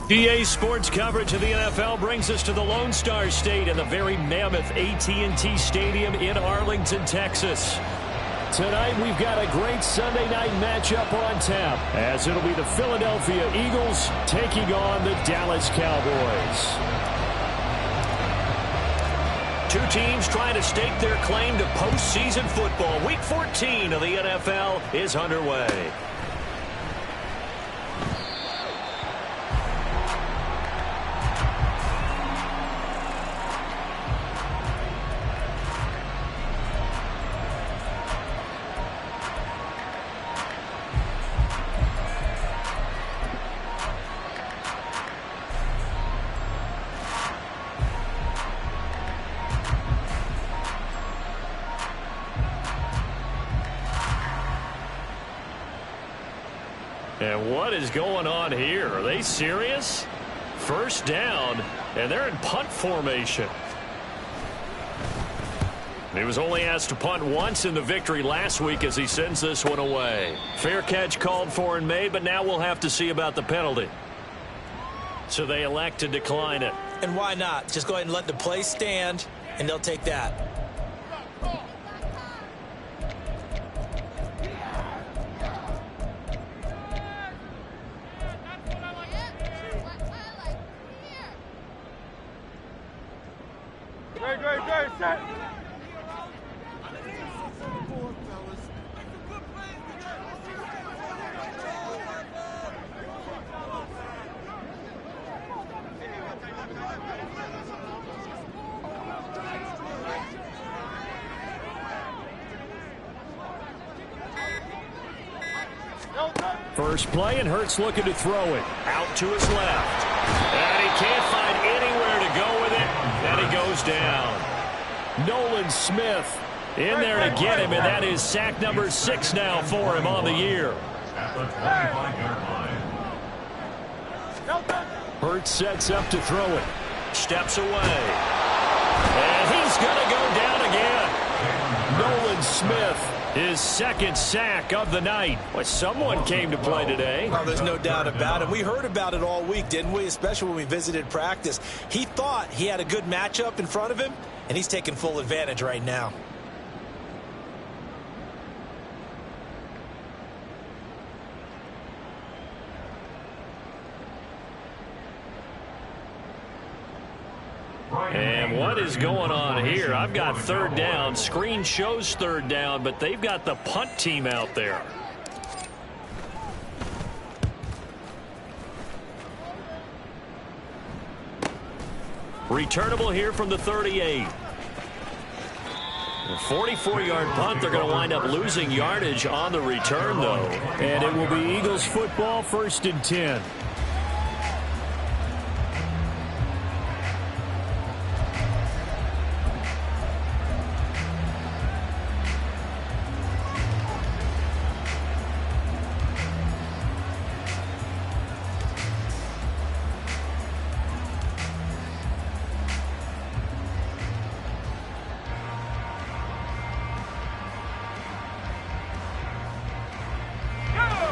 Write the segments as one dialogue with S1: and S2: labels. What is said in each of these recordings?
S1: EA Sports coverage of the NFL brings us to the Lone Star State and the very mammoth AT&T Stadium in Arlington, Texas. Tonight we've got a great Sunday night matchup on tap, as it'll be the Philadelphia Eagles taking on the Dallas Cowboys. Two teams trying to stake their claim to postseason football. Week 14 of the NFL is underway. And what is going on here? Are they serious? First down, and they're in punt formation. He was only asked to punt once in the victory last week as he sends this one away. Fair catch called for and made, but now we'll have to see about the penalty. So they elect to decline it.
S2: And why not? Just go ahead and let the play stand, and they'll take that.
S3: Set.
S1: First play, and Hurts looking to throw it. Out to his left. And he can't find anywhere to go with it. And he goes down. Nolan Smith in there to get him, and that is sack number 6 now for him on the year. Hurts sets up to throw it. Steps away. And he's going to go down again. Nolan Smith, his second sack of the night. Well, someone came to play today.
S2: Oh, there's no doubt about it. We heard about it all week, didn't we? Especially when we visited practice. He thought he had a good matchup in front of him, and he's taking full advantage right now.
S1: And what is going on here? I've got third down. Screen shows third down, but they've got the punt team out there. Returnable here from the 38. A 44-yard punt. They're going to wind up losing yardage on the return, though. And it will be Eagles football, 1st and 10.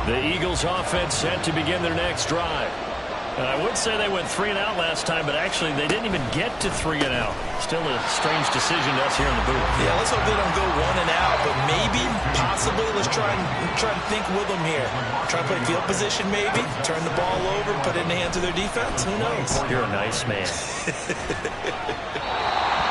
S1: The Eagles offense set to begin their next drive. I would say they went 3 and out last time, but actually they didn't even get to 3 and out. Still a strange decision to us here in the booth.
S2: Yeah, let's hope they don't go 1 and out, but maybe, possibly, let's try and think with them here. Try to play field position maybe, turn the ball over, put it in the hands of their defense. Who knows?
S1: You're a nice man.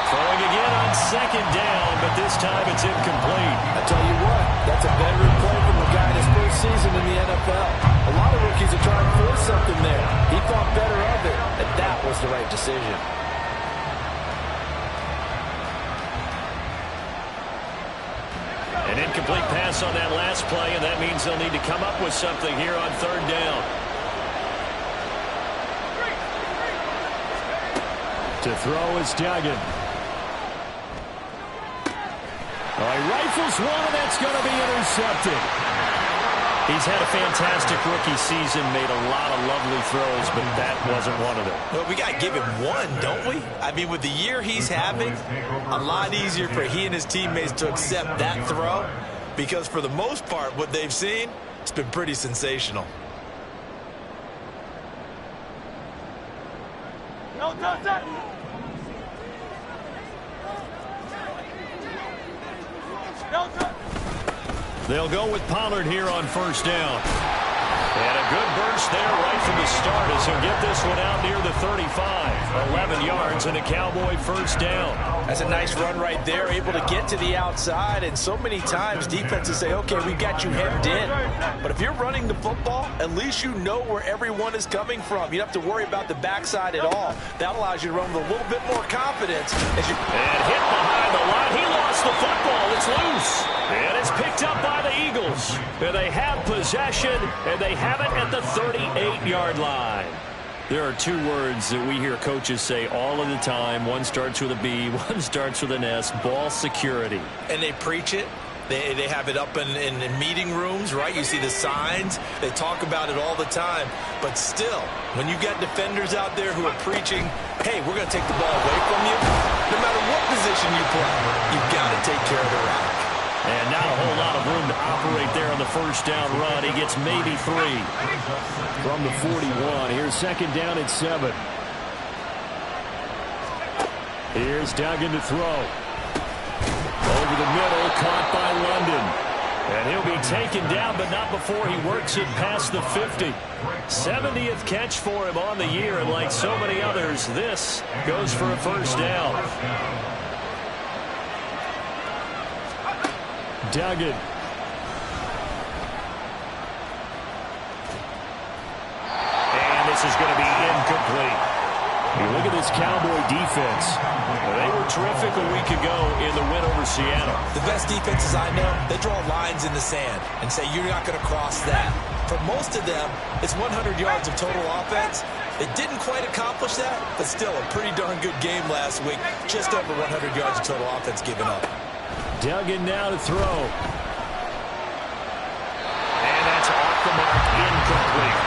S1: Throwing again on 2nd down, but this time it's incomplete.
S4: I tell you what, that's a veteran play from a guy in his first season in the NFL. A lot of rookies are trying to force something there. He thought better of it, and that was the right decision.
S1: An incomplete pass on that last play, and that means they'll need to come up with something here on 3rd down. To throw is Duggan. He rifles one, and that's going to be intercepted. He's had a fantastic rookie season, made a lot of lovely throws, but that wasn't one of them.
S2: Well, we got to give him one, don't we? I mean, with the year he's having, a lot easier for he and his teammates to accept that throw, because for the most part, what they've seen, it's been pretty sensational.
S3: No, touch that. No, touch.
S1: They'll go with Pollard here on first down. And a good burst there right from the start as he'll get this one out near the 35. 11 yards and a Cowboy first down.
S4: That's a nice run right there, able to get to the outside. And so many times defenses say, okay, we got you hemmed in. But if you're running the football, at least you know where everyone is coming from. You don't have to worry about the backside at all. That allows you to run with a little bit more confidence.
S1: And hit behind the line. He lost the football. It's loose. And it's picked up by the Eagles. And they have possession, and they have it at the 38-yard line. There are two words that we hear coaches say all of the time. One starts with a B, one starts with an S, ball security.
S2: And they preach it. They have it up in meeting rooms, right? You see the signs. They talk about it all the time. But still, when you got defenders out there who are preaching, hey, we're going to take the ball away from you, no matter what position you play, you've got to take care of the rock.
S1: And not a whole lot of room to operate there on the first down run. He gets maybe 3 from the 41. Here's second down at 7. Here's Duggan to throw. Over the middle, caught by London. And he'll be taken down, but not before he works it past the 50. 70th catch for him on the year, and like so many others, this goes for a first down. Duggan. And this is going to be incomplete. You look at this Cowboy defense. They were terrific a week ago in the win over Seattle.
S2: The best defenses I know, they draw lines in the sand and say you're not going to cross that. For most of them, it's 100 yards of total offense. They didn't quite accomplish that, but still a pretty darn good game last week. Just over 100 yards of total offense given up.
S1: Duggan now to throw. And that's off the mark, incomplete.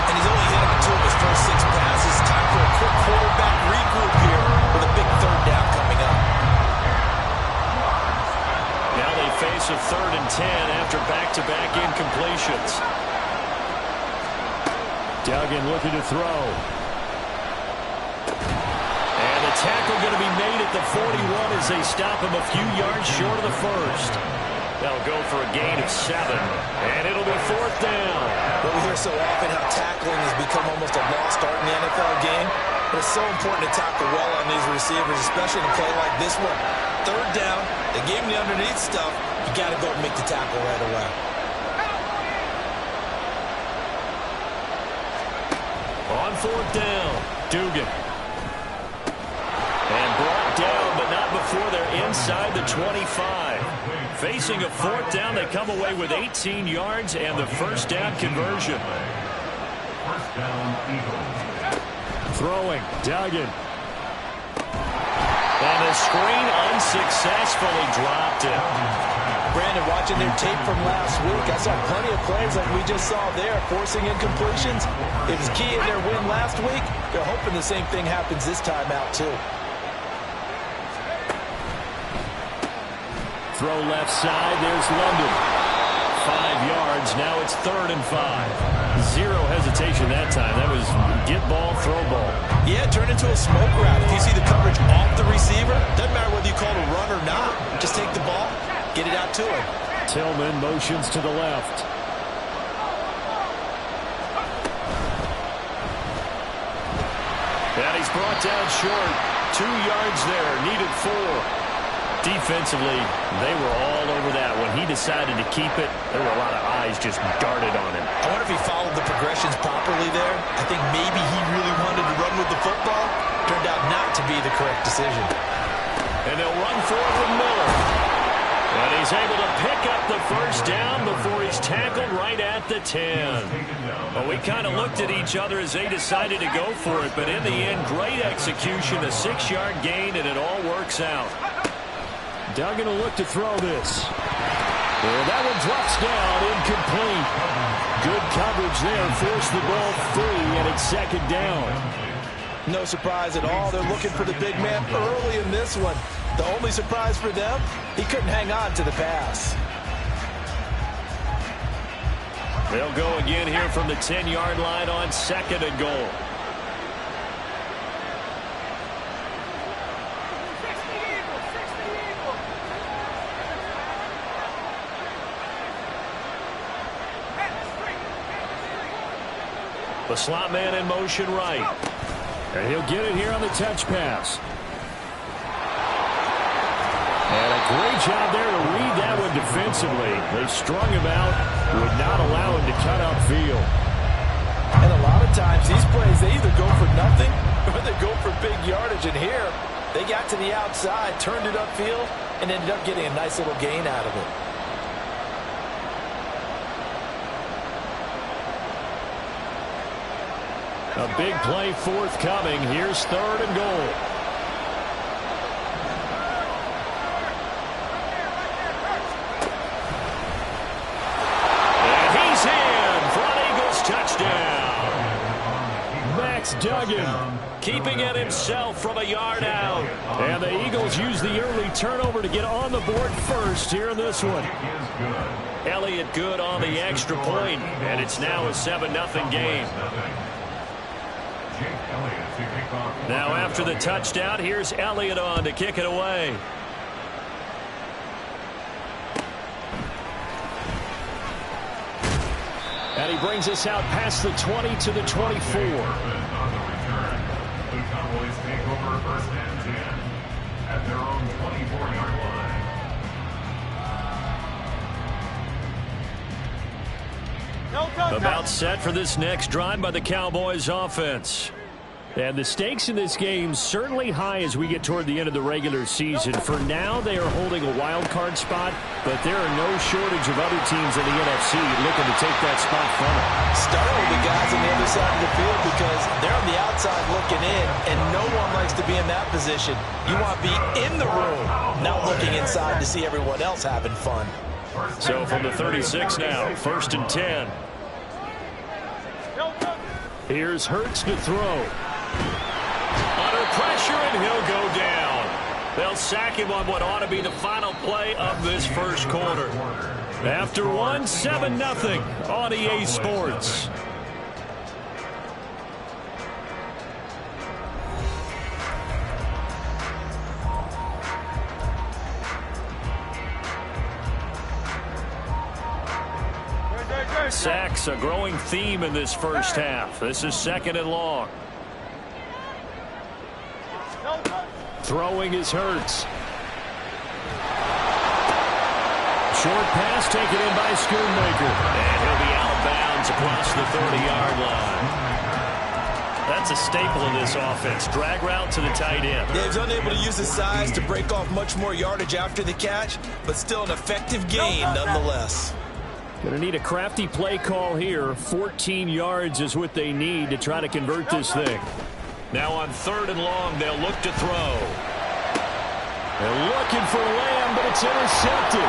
S2: And he's only hit him 2 of his first 6 passes. Time for a quick quarterback regroup here with a big third down coming up.
S1: Now they face a 3rd and 10 after back-to-back incompletions. Duggan looking to throw. And the tackle going to be made at the 41 as they stop him a few yards short of the first. They'll go for a gain of 7, and it'll be 4th down.
S2: But we hear so often how tackling has become almost a lost art in the NFL game. But it's so important to tackle well on these receivers, especially in a play like this one. 3rd down, they gave him the underneath stuff. You got to go and make the tackle right away.
S1: On 4th down, Dugan. And brought down, but not before they're inside the 25. Facing a 4th down, they come away with 18 yards and the first down conversion. Throwing, Duggan. And a screen unsuccessfully dropped it.
S4: Brandon, watching their tape from last week, I saw plenty of plays like we just saw there, forcing incompletions. It was key in their win last week. They're hoping the same thing happens this time out, too.
S1: Throw left side, there's London. 5 yards, now it's 3rd and 5. 0 hesitation that time. That was get ball, throw ball.
S2: Yeah, turn into a smoke route. If you see the coverage off the receiver, doesn't matter whether you call it a run or not. Just take the ball, get it out to him.
S1: Tillman motions to the left. And he's brought down short. 2 yards there, needed 4. Defensively, they were all over that. When he decided to keep it, there were a lot of eyes just darted on him.
S2: I wonder if he followed the progressions properly there. I think maybe he really wanted to run with the football. Turned out not to be the correct decision.
S1: And they'll run for it from Miller. And he's able to pick up the first down before he's tackled right at the 10. Well, we kind of looked at each other as they decided to go for it, but in the end, great execution, a 6-yard gain, and it all works out. Duggan will look to throw this. Well, that one drops down, incomplete. Good coverage there. Forced the ball free, and it's second down.
S4: No surprise at all. They're looking for the big man early in this one. The only surprise for them, he couldn't hang on to the pass.
S1: They'll go again here from the 10-yard line on second and goal. The slot man in motion right. And he'll get it here on the touch pass. And a great job there to read that one defensively. They strung him out, would not allow him to cut upfield.
S4: And a lot of times these plays, they either go for nothing or they go for big yardage. And here, they got to the outside, turned it upfield, and ended up getting a nice little gain out of it.
S1: A big play forthcoming. Here's third and goal. And he's in for an Eagles touchdown. Max Duggan keeping it himself from a yard out. And the Eagles use the early turnover to get on the board first here in this one. Elliott good on the extra point, and it's now a 7-0 game. Now after the touchdown, here's Elliott on to kick it away. And he brings us out past the 20 to the 24.
S5: The Cowboys take over first and 10 at their own 24-yard line.
S1: About set for this next drive by the Cowboys offense. And the stakes in this game certainly high as we get toward the end of the regular season. For now, they are holding a wild card spot, but there are no shortage of other teams in the NFC looking to take that spot from them.
S4: Start with the guys on the other side of the field because they're on the outside looking in, and no one likes to be in that position. You want to be in the room, not looking inside to see everyone else having fun.
S1: So from the 36 now, first and 10. Here's Hurts to throw. Under pressure, and he'll go down. They'll sack him on what ought to be the final play of this first quarter. After one, 7-0 on EA Sports. Sacks, a growing theme in this first half. This is second and long. Throwing is Hurts. Short pass taken in by Schoonmaker. And he'll be out of bounds across the 30-yard line. That's a staple of this offense. Drag route to the tight end.
S2: Yeah, he's unable to use his size to break off much more yardage after the catch, but still an effective gain nonetheless.
S1: Going to need a crafty play call here. 14 yards is what they need to try to convert this thing. Now on third and long, they'll look to throw. They're looking for Lamb, but it's intercepted.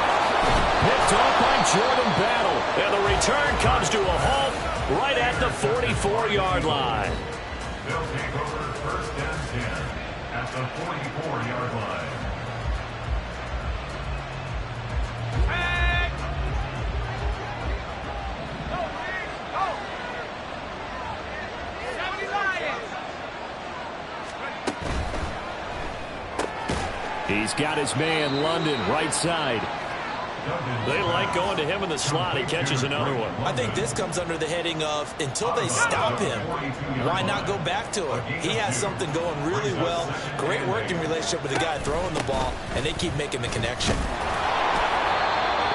S1: Picked off by Jordan Battle. And the return comes to a halt right at the 44-yard line.
S5: They'll take over first and 10 at the 44-yard line.
S1: He's got his man, London, right side. They like going to him in the slot. He catches another one.
S2: I think this comes under the heading of until they stop him, why not go back to him? He has something going really well. Great working relationship with the guy throwing the ball, and they keep making the connection.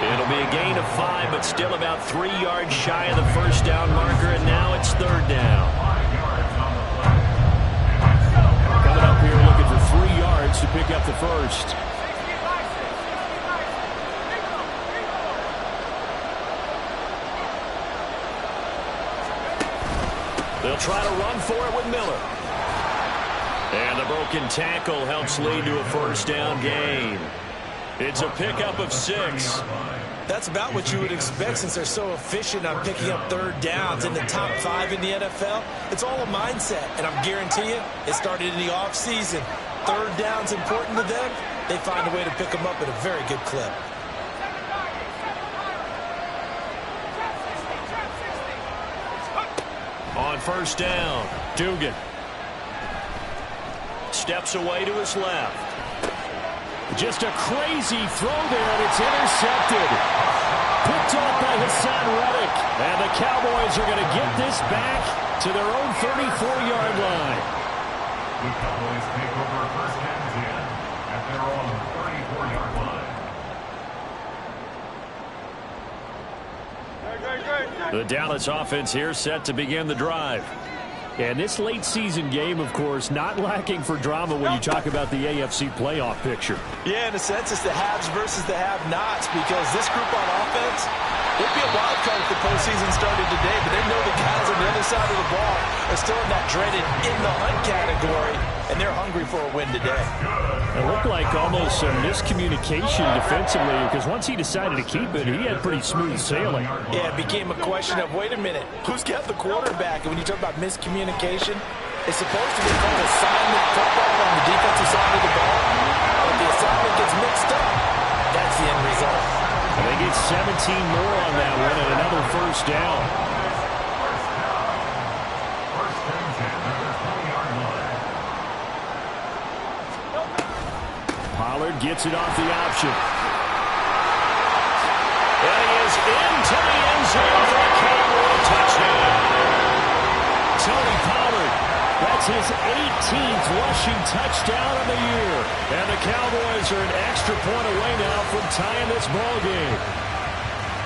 S1: It'll be a gain of 5, but still about 3 yards shy of the first down marker, and now it's third down. Coming up here looking for 3 yards to pick up the first. They'll try to run for it with Miller. And the broken tackle helps lead to a first down gain. It's a pickup of 6.
S2: That's about what you would expect since they're so efficient on picking up third downs in the top 5 in the NFL. It's all a mindset, and I'm guarantee you it started in the offseason. Third down's important to them. They find a way to pick them up at a very good clip.
S1: On first down, Dugan steps away to his left. Just a crazy throw there, and it's intercepted. Picked off by Hassan Reddick. And the Cowboys are going to get this back to their own 34-yard line.
S5: The Cowboys take over first and 10 at their own 34-yard line.
S1: The Dallas offense here set to begin the drive. And this late season game, of course, not lacking for drama when you talk about the AFC playoff picture.
S2: Yeah, in a sense, it's the haves versus the have-nots, because this group on offense, they'd be a wild card if the postseason started today, but they know the guys on the other side of the ball are still in that dreaded in-the-hunt category, and they're hungry for a win today.
S1: It looked like almost some miscommunication defensively, because once he decided to keep it, he had pretty smooth sailing.
S2: Yeah, it became a question of, wait a minute, who's got the quarterback? And when you talk about miscommunication, it's supposed to be called assignment football on the defensive side of the ball. But if the assignment gets mixed up, that's the end result.
S1: And they get 17 more on that one and another first down.
S5: First and 10 at their 20-yard line.
S1: Pollard gets it off the option. And he is into the end zone for a Cowboy touchdown. Tony Pollard, that's his 18th rushing touchdown of the year. And the Cowboys are an extra point away now from tying this ball game.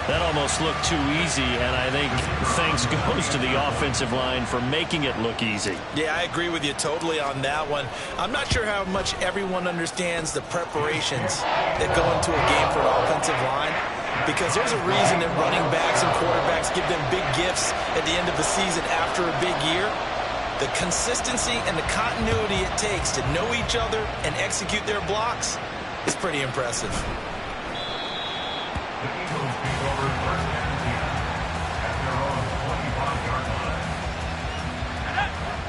S1: That almost looked too easy, and I think thanks goes to the offensive line for making it look easy.
S2: Yeah, I agree with you totally on that one. I'm not sure how much everyone understands the preparations that go into a game for an offensive line, because there's a reason that running backs and quarterbacks give them big gifts at the end of the season after a big year. The consistency and the continuity it takes to know each other and execute their blocks is pretty impressive.
S5: The Eagles take over first and 10 at their own 25-yard line.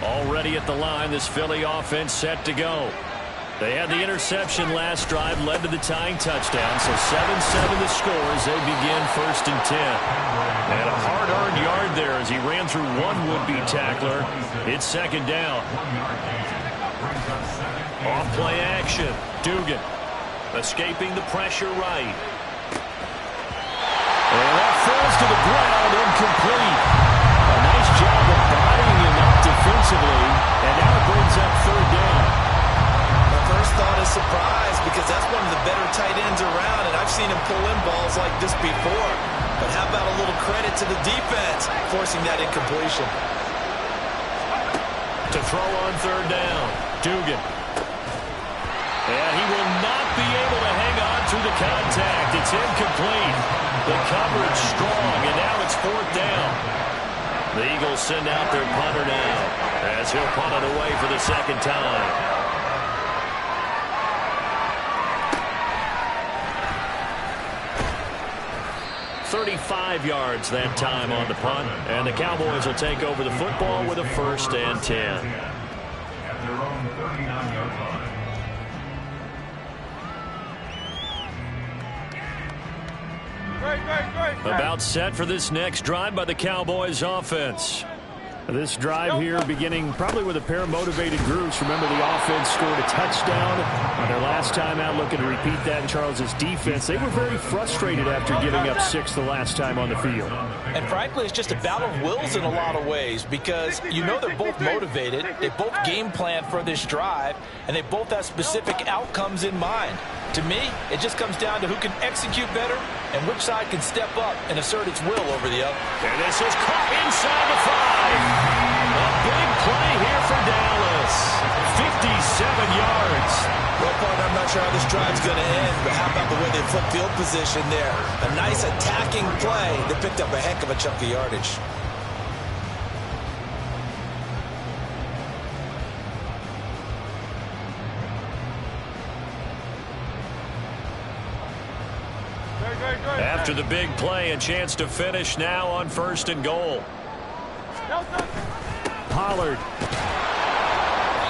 S1: Already at the line, this Philly offense set to go. They had the interception last drive, led to the tying touchdown, so 7-7 the score as they begin first and 10. And a hard-earned yard there as he ran through one would-be tackler. It's second down. Off play action. Dugan escaping the pressure right. And that falls to the ground, incomplete. A nice job of bodying him up defensively, and now it brings up third down.
S2: My first thought is surprise, because that's one of the better tight ends around, and I've seen him pull in balls like this before. But how about a little credit to the defense forcing that incompletion?
S1: To throw on third down, Dugan. And he will not be able to hang on through the contact. It's incomplete. The coverage strong, and now it's fourth down. The Eagles send out their punter now as he'll punt it away for the second time. 35 yards that time on the punt, and the Cowboys will take over the football with a first and 10.
S5: At their own 39-yard line.
S1: About set for this next drive by the Cowboys offense. This drive here beginning probably with a pair of motivated groups. Remember, the offense scored a touchdown on their last time out, looking to repeat that in Charles's defense. They were very frustrated after giving up 6 the last time on the field.
S2: And frankly, it's just a battle of wills in a lot of ways, because you know they're both motivated, they both game plan for this drive, and they both have specific outcomes in mind. To me, it just comes down to who can execute better and which side can step up and assert its will over the other.
S1: And this is caught inside the 5. A big play here for Dallas. 57 yards.
S2: Well, partner, I'm not sure how this drive's going to end, but how about the way they flip field position there? A nice attacking play that picked up a heck of a chunk of yardage.
S1: After the big play, a chance to finish now on 1st and goal. Pollard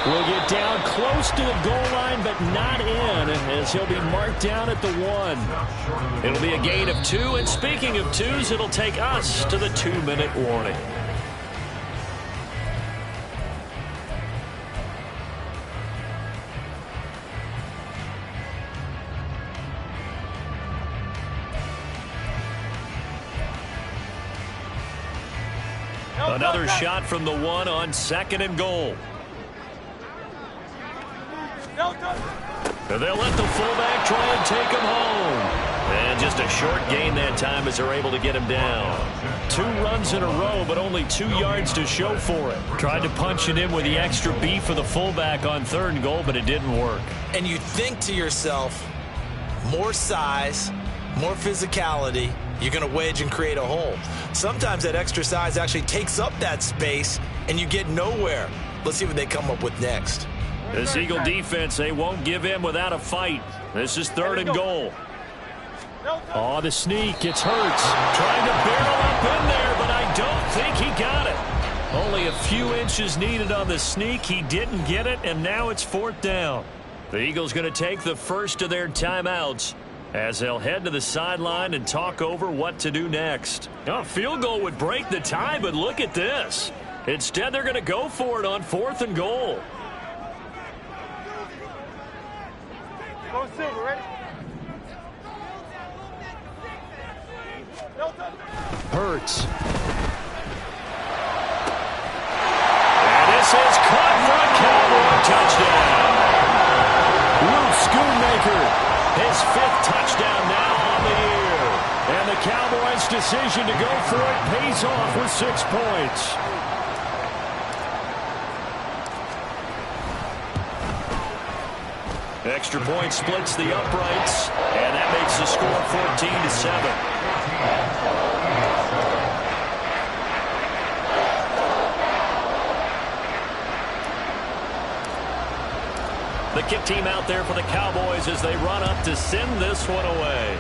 S1: will get down close to the goal line, but not in, as he'll be marked down at the 1. It'll be a gain of 2, and speaking of 2s, it'll take us to the 2-minute warning. Another shot from the 1 on 2nd and goal. They'll let the fullback try and take him home. And just a short gain that time as they're able to get him down. 2 runs in a row, but only 2 yards to show for it. Tried to punch it in with the extra beef for the fullback on 3rd and goal, but it didn't work.
S2: And you think to yourself, more size, more physicality, you're going to wedge and create a hole. Sometimes that extra size actually takes up that space, and you get nowhere. Let's see what they come up with next.
S1: This Eagle defense, they won't give in without a fight. This is 3rd and goal. Oh, the sneak. It's Hurts trying to barrel up in there, but I don't think he got it. Only a few inches needed on the sneak. He didn't get it, and now it's 4th down. The Eagles going to take the first of their timeouts as they'll head to the sideline and talk over what to do next. A field goal would break the tie, but look at this. Instead, they're going to go for it on 4th and goal.
S3: Go Silver, ready?
S1: Hurts. And this is caught for a Cowboy touchdown. Luke Schoonmaker, his 5th touchdown now on the year. And the Cowboys' decision to go for it pays off with 6 points. Extra point splits the uprights, and that makes the score 14-7. The kick team out there for the Cowboys as they run up to send this one away.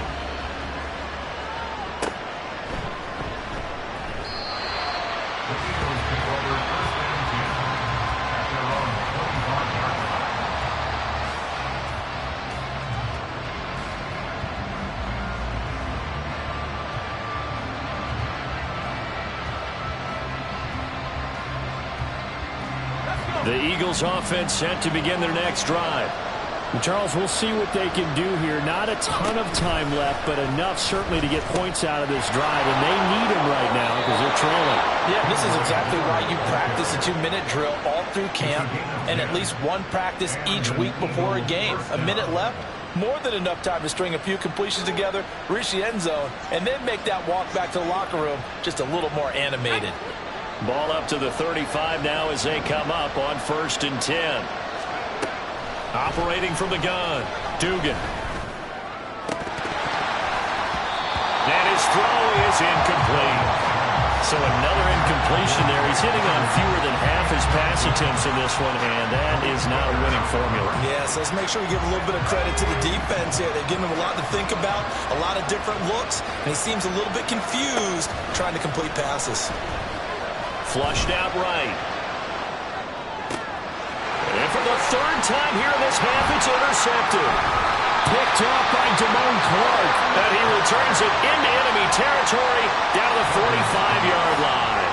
S1: The Eagles offense set to begin their next drive.
S6: Charles, we'll see what they can do here. Not a ton of time left, but enough certainly to get points out of this drive, and they need them right now because they're trailing.
S4: Yeah, this is exactly why you practice a 2-minute drill all through camp and at least one practice each week before a game. A minute left, more than enough time to string a few completions together, reach the end zone, and then make that walk back to the locker room just a little more animated.
S1: Ball up to the 35 now as they come up on 1st and 10. Operating from the gun, Dugan. And his throw is incomplete. So another incompletion there. He's hitting on fewer than half his pass attempts in this one, and that is not a winning formula.
S2: Yes, let's make sure we give a little bit of credit to the defense here. They've given him a lot to think about, a lot of different looks, and he seems a little bit confused trying to complete passes.
S1: Flushed out right. And for the 3rd time here in this half, it's intercepted. Picked off by Damone Clark. And he returns it into enemy territory down the 45-yard line.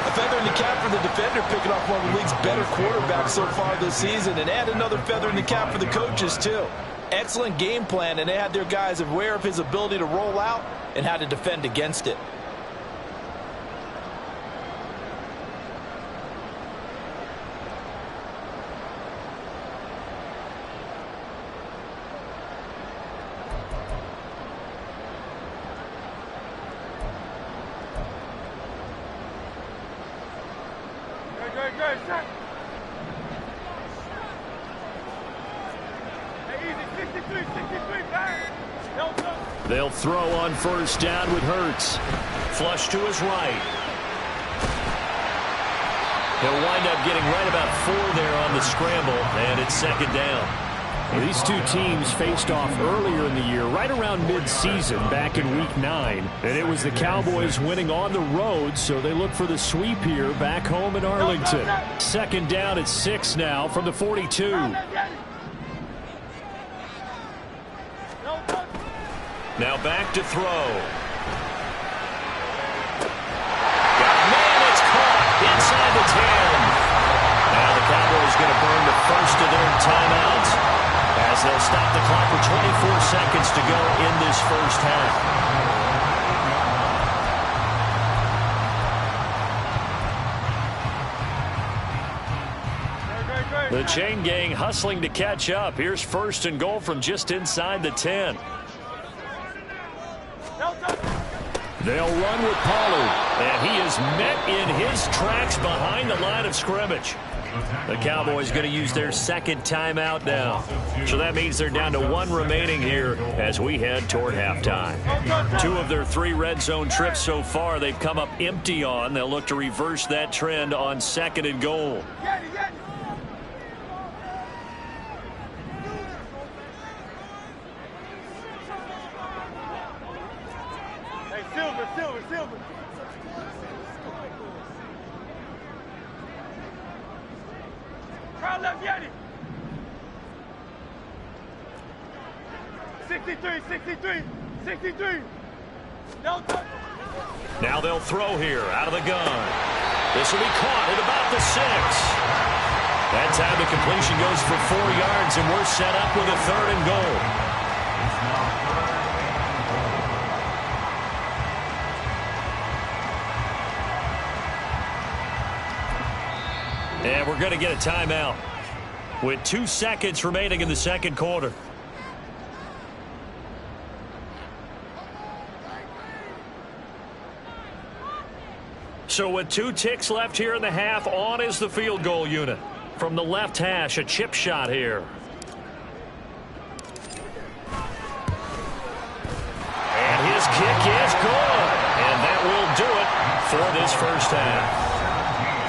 S4: A feather in the cap for the defender, picking off one of the league's better quarterbacks so far this season, and add another feather in the cap for the coaches, too. Excellent game plan, and they had their guys aware of his ability to roll out and how to defend against it.
S1: They'll throw on 1st down with Hurts. Flush to his right. He'll wind up getting right about 4 there on the scramble, and it's 2nd down.
S6: These two teams faced off earlier in the year, right around mid-season, back in Week 9. And it was the Cowboys winning on the road, so they look for the sweep here back home in Arlington. Second down at 6 now from the 42.
S1: Now back to throw. Man, it's caught inside the 10. Now the Cowboys going to burn the first of their timeouts as they'll stop the clock with 24 seconds to go in this first half. The chain gang hustling to catch up. Here's first and goal from just inside the 10. They'll run with Pollard, and he is met in his tracks behind the line of scrimmage. The Cowboys going to use their second timeout now. So that means they're down to 1 remaining here as we head toward halftime. 2 of their 3 red zone trips so far they've come up empty on. They'll look to reverse that trend on second and goal.
S3: Silver. Crowd left, Yeti. 63. No touch.
S1: Now they'll throw here out of the gun. This will be caught at about the 6. That time the completion goes for 4 yards, and we're set up with a 3rd and goal. And we're going to get a timeout with 2 seconds remaining in the second quarter. So with 2 ticks left here in the half, on is the field goal unit. From the left hash, a chip shot here. And his kick is good. And that will do it for this first half.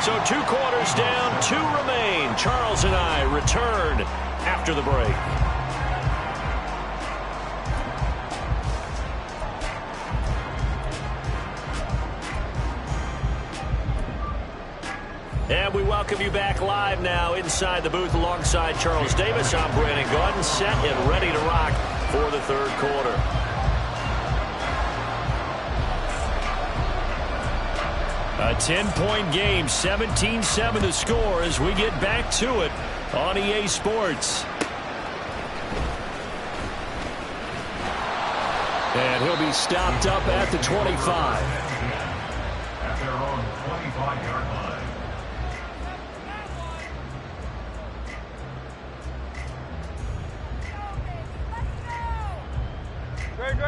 S1: So 2 quarters down, 2 remain. Charles and I return after the break. And we welcome you back live now inside the booth alongside Charles Davis. I'm Brandon Gaudin, set and ready to rock for the 3rd quarter. A 10-point game, 17-7 the score as we get back to it on EA Sports. And he'll be stopped up at the 25.
S5: At their own 25-yard line.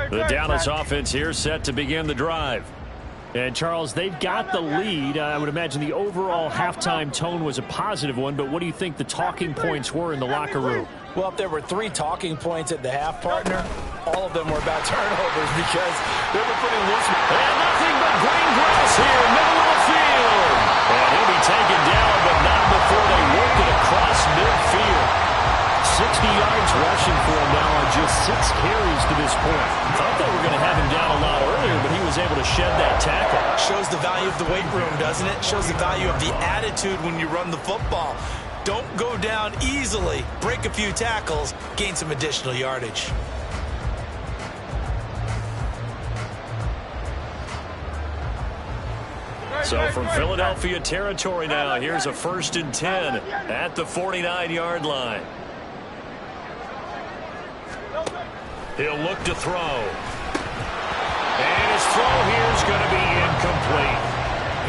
S1: The Dallas offense here set to begin the drive.
S6: And, Charles, they've got the lead. I would imagine the overall halftime tone was a positive one, but what do you think the talking points were in the locker room?
S4: Well, if there were 3 talking points at the half, partner, all of them were about turnovers because they were pretty loose.
S1: And nothing but green grass here, middle of the field. And he'll be taken down, but not before they work it across midfield. 60 yards rushing for him now on just 6 carries to this point. Thought they were going to have him down a lot earlier, but he was able to shed that tackle.
S2: Shows the value of the weight room, doesn't it? Shows the value of the attitude when you run the football. Don't go down easily. Break a few tackles, gain some additional yardage.
S1: So from Philadelphia territory now, here's a 1st and 10 at the 49-yard line. He'll look to throw. And his throw here is going to be incomplete.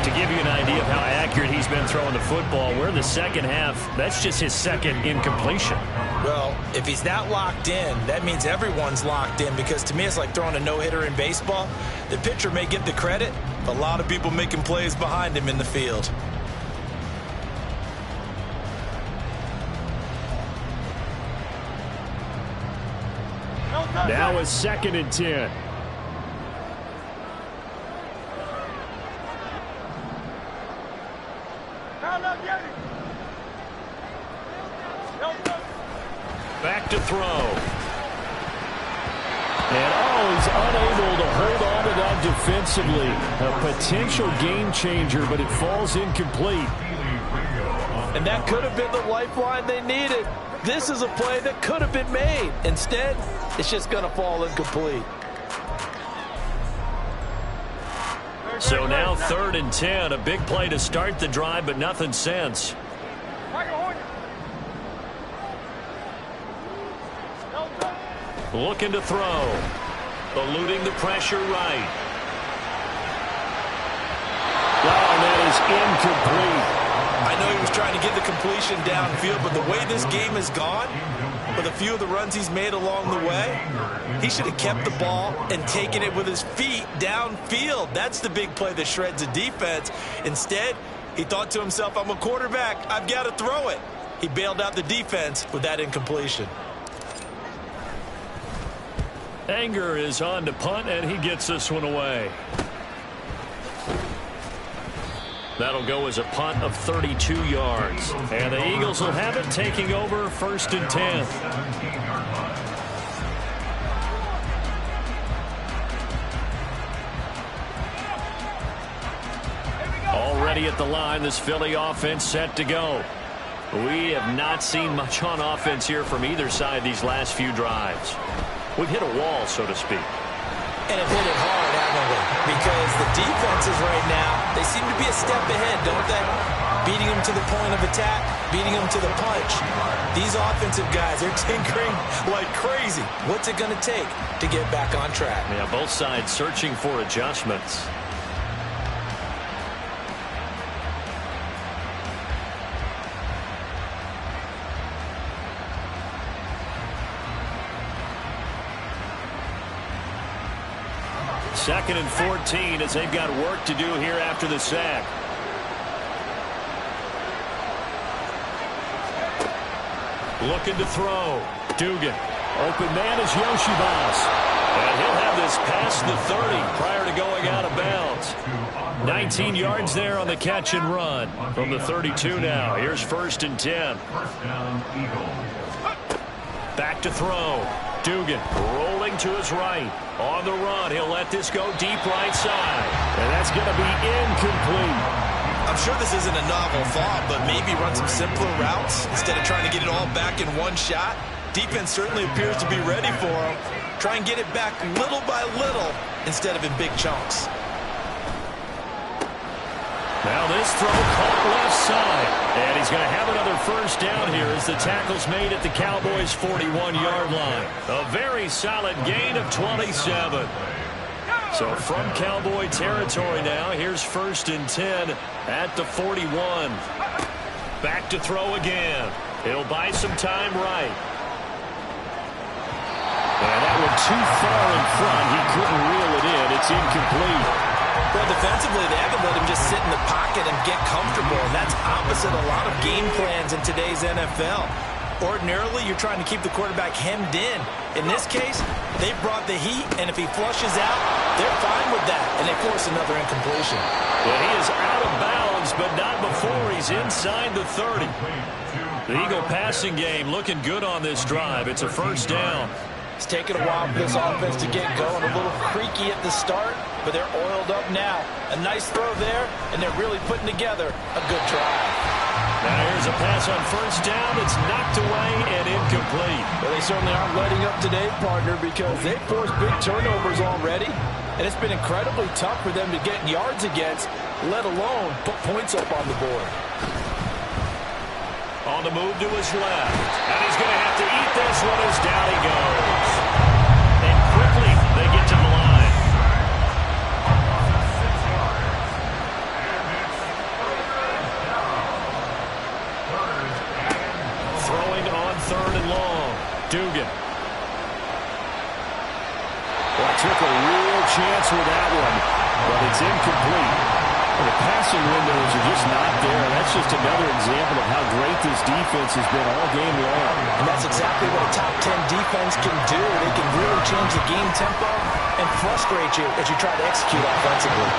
S1: To give you an idea of how accurate he's been throwing the football, we're in the second half. That's just his 2nd incompletion.
S2: Well, if he's not locked in, that means everyone's locked in, because to me it's like throwing a no-hitter in baseball. The pitcher may get the credit, but a lot of people making plays behind him in the field.
S6: Now a 2nd and 10.
S1: Back to throw. And, he's unable to hold on to that defensively. A potential game changer, but it falls incomplete.
S4: And that could have been the lifeline they needed. This is a play that could have been made. Instead, it's just going to fall incomplete.
S1: So now 3rd and 10. A big play to start the drive, but nothing since. Looking to throw. Eluding the pressure right. Wow, that is incomplete.
S2: I know he was trying to get the completion downfield, but the way this game has gone, with a few of the runs he's made along the way, he should have kept the ball and taken it with his feet downfield. That's the big play that shreds a defense. Instead, he thought to himself, I'm a quarterback, I've got to throw it. He bailed out the defense with that incompletion.
S1: Anger is on to punt, and he gets this one away. That'll go as a punt of 32 yards. And the Eagles will have it, taking over 1st and 10. Already at the line, this Philly offense set to go. We have not seen much on offense here from either side these last few drives. We've hit a wall, so to speak.
S2: And have hit it hard, haven't we? Because the defenses right now, they seem to be a step ahead, don't they? Beating them to the point of attack, beating them to the punch. These offensive guys are tinkering like crazy. What's it going to take to get back on track?
S1: Yeah, both sides searching for adjustments. Second and 14 as they've got work to do here after the sack. Looking to throw. Dugan. Open man is Yoshibas. And he'll have this past the 30 prior to going out of bounds. 19 yards there on the catch and run. From the 32 now. Here's 1st and 10. Back to throw. Dugan rolling to his right. On the run, he'll let this go deep right side. And that's going to be incomplete.
S2: I'm sure this isn't a novel thought, but maybe run some simpler routes instead of trying to get it all back in one shot. Defense certainly appears to be ready for him. Try and get it back little by little instead of in big chunks.
S1: Now this throw caught left side. And he's going to have another 1st down here as the tackle's made at the Cowboys' 41-yard line. A very solid gain of 27. So from Cowboy territory now, here's 1st and 10 at the 41. Back to throw again. He'll buy some time right. And that one too far in front. He couldn't reel it in. It's incomplete.
S2: Well, defensively, they haven't let him just sit in the pocket and get comfortable. And that's opposite a lot of game plans in today's NFL. Ordinarily, you're trying to keep the quarterback hemmed in. In this case, they brought the heat, and if he flushes out, they're fine with that, and they force another incompletion.
S1: Well, he is out of bounds, but not before he's inside the 30. The Eagle passing game looking good on this drive. It's a 1st down.
S4: It's taken a while for this offense to get going. A little creaky at the start, but they're oiled up now. A nice throw there, and they're really putting together a good drive.
S1: Now here's a pass on 1st down. It's knocked away and incomplete.
S4: Well, they certainly aren't letting up today, partner, because they've forced big turnovers already. And it's been incredibly tough for them to get yards against, let alone put points up on the board.
S1: On the move to his left. And he's going to have to eat this one as down he goes. And quickly they get to the line. Throwing on 3rd and long. Dugan. Well, took a real chance with that one, but it's incomplete. The passing windows are just not there. That's just another example of how great this defense has been all game long.
S4: And that's exactly what a top 10 defense can do. They can really change the game tempo and frustrate you as you try to execute offensively.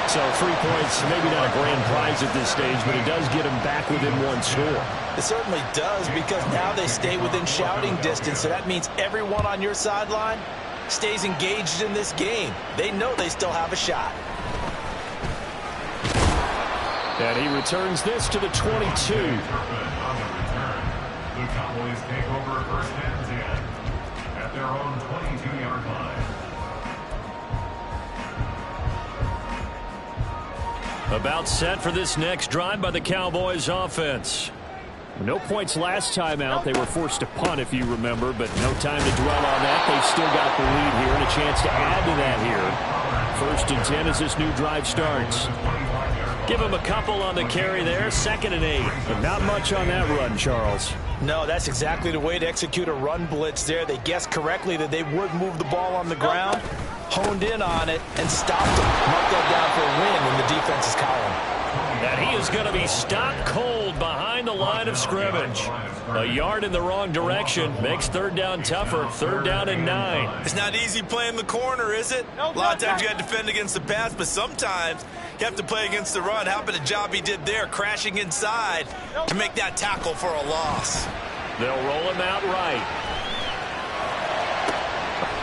S6: So 3 points, maybe not a grand prize at this stage, but it does get them back within one score.
S4: It certainly does, because now they stay within shouting distance. So that means everyone on your sideline stays engaged in this game. They know they still have a shot.
S6: And he returns this to the 22.
S5: On the return, the Cowboys take over first and 10 at their own 22-yard line.
S1: About set for this next drive by the Cowboys offense.
S6: No points last time out. They were forced to punt, if you remember, but no time to dwell on that. They've still got the lead here and a chance to add to that here. First and 10 as this new drive starts.
S1: Give him a couple on the carry there. 2nd and 8.
S6: But not much on that run, Charles.
S4: No, that's exactly the way to execute a run blitz there. They guessed correctly that they would move the ball on the ground, honed in on it, and stopped them. Marked that down for a win in the defense's column.
S1: And he is going to be stopped cold behind the line of scrimmage. A yard in the wrong direction makes 3rd down tougher. 3rd down and 9.
S2: It's not easy playing the corner, is it? A lot of times you got to defend against the pass, but sometimes you have to play against the run. How about the job he did there, crashing inside to make that tackle for a loss?
S1: They'll roll him out right.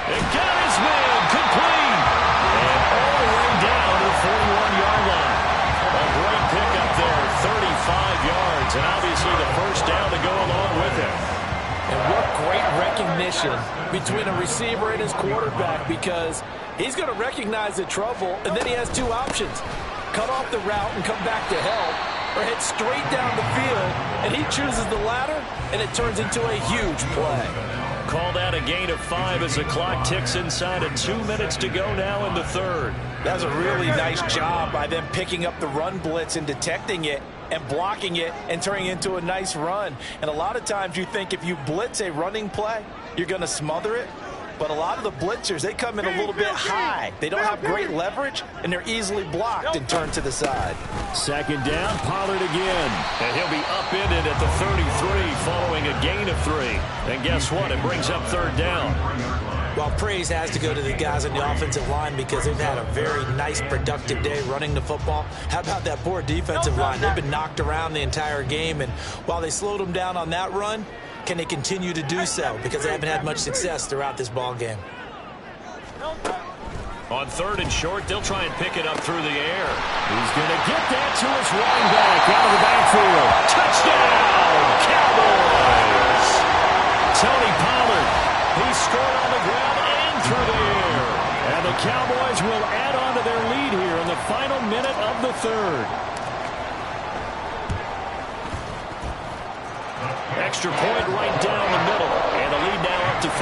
S1: It got his man complete. And all the way down to the 41-yard line. A great pickup there, 35 yards, and obviously the first down to go along with it.
S4: And what great recognition between a receiver and his quarterback, because he's going to recognize the trouble, and then he has 2 options. Cut off the route and come back to help, or head straight down the field, and he chooses the latter, and it turns into a huge play.
S1: Called out a gain of 5 as the clock ticks inside of 2 minutes to go now in the 3rd.
S4: That was a really nice job by them picking up the run blitz and detecting it and blocking it and turning it into a nice run. And a lot of times you think if you blitz a running play, you're going to smother it. But a lot of the blitzers, they come in a little bit high. They don't have great leverage, and they're easily blocked and turned to the side.
S6: 2nd down, Pollard again.
S1: And he'll be upended at the 33 following a gain of 3. And guess what? It brings up 3rd down.
S4: Well, praise has to go to the guys on the offensive line because they've had a very nice, productive day running the football. How about that poor defensive line? They've been knocked around the entire game, and while they slowed them down on that run, can they continue to do so? Because they haven't had much success throughout this ball game.
S1: On 3rd and short, they'll try and pick it up through the air. He's going to get that to his running back out of the backfield. Touchdown, Cowboys! Tony Pollard, he scored on the ground and through the air. And the Cowboys will add on to their lead here in the final minute of the 3rd. Extra point right down the middle. And the lead now up to 14.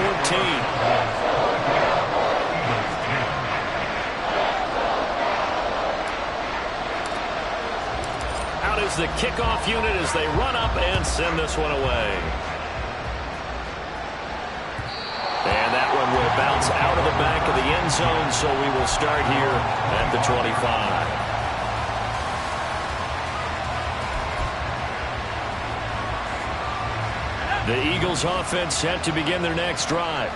S1: Out is the kickoff unit as they run up and send this one away. And that one will bounce out of the back of the end zone, so we will start here at the 25. The Eagles offense set to begin their next drive.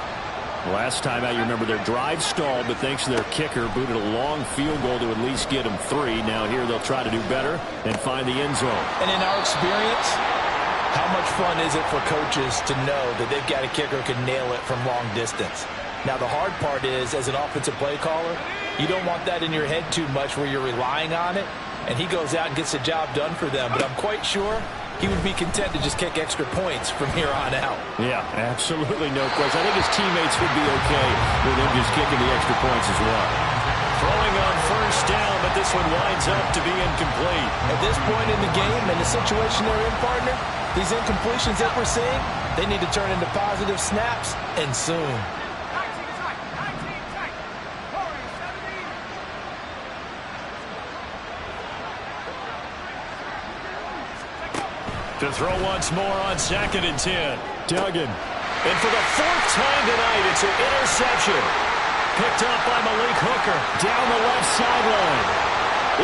S1: Last time out, you remember their drive stalled, but thanks to their kicker, booted a long field goal to at least get them 3. Now here they'll try to do better and find the end zone.
S4: And in our experience, how much fun is it for coaches to know that they've got a kicker who can nail it from long distance? Now the hard part is, as an offensive play caller, you don't want that in your head too much where you're relying on it, and he goes out and gets the job done for them. But I'm quite sure he would be content to just kick extra points from here on out.
S6: Yeah, absolutely no question. I think his teammates would be okay with him just kicking the extra points as well.
S1: Throwing on 1st down, but this one winds up to be incomplete.
S4: At this point in the game and the situation they're in, partner, these incompletions that we're seeing, they need to turn into positive snaps, and soon.
S1: To throw once more on 2nd and 10.
S6: Duggan.
S1: And for the 4th time tonight, it's an interception. Picked up by Malik Hooker.
S6: Down the left sideline.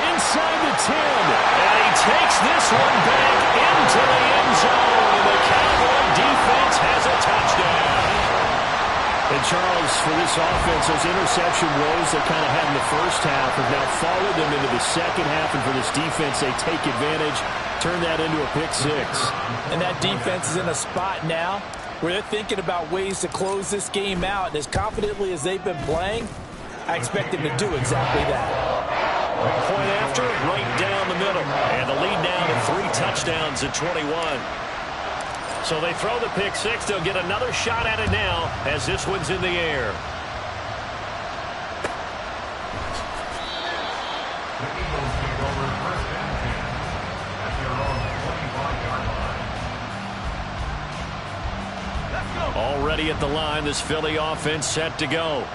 S6: Inside the 10.
S1: And he takes this one back into the end zone. And the Cowboy defense has a touchdown.
S6: And Charles, for this offense, those interception woes they kind of had in the first half have now followed them into the second half. And for this defense, they take advantage, turn that into a pick six.
S4: And that defense is in a spot now where they're thinking about ways to close this game out. And as confidently as they've been playing, I expect them to do exactly that.
S1: Point after, right down the middle. And the lead now to 3 touchdowns at 21. So they throw the pick six. They'll get another shot at it now as this one's in the air.
S5: The Eagles take over first and 10 at their own 25-yard line.
S1: Already at the line, this Philly offense set to go.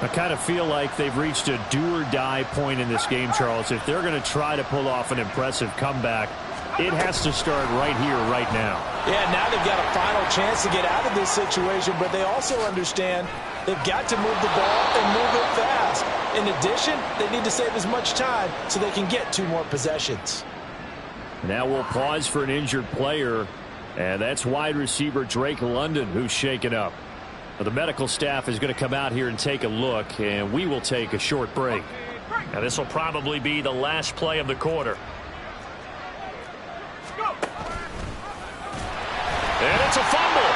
S6: I kind of feel like they've reached a do-or-die point in this game, Charles. If they're going to try to pull off an impressive comeback, it has to start right here, right now.
S4: Yeah, now they've got a final chance to get out of this situation, but they also understand they've got to move the ball and move it fast. In addition, they need to save as much time so they can get 2 more possessions.
S6: Now we'll pause for an injured player, and that's wide receiver Drake London, who's shaken up. Well, the medical staff is going to come out here and take a look, and we will take a short break.
S1: Now this will probably be the last play of the quarter. And it's a fumble.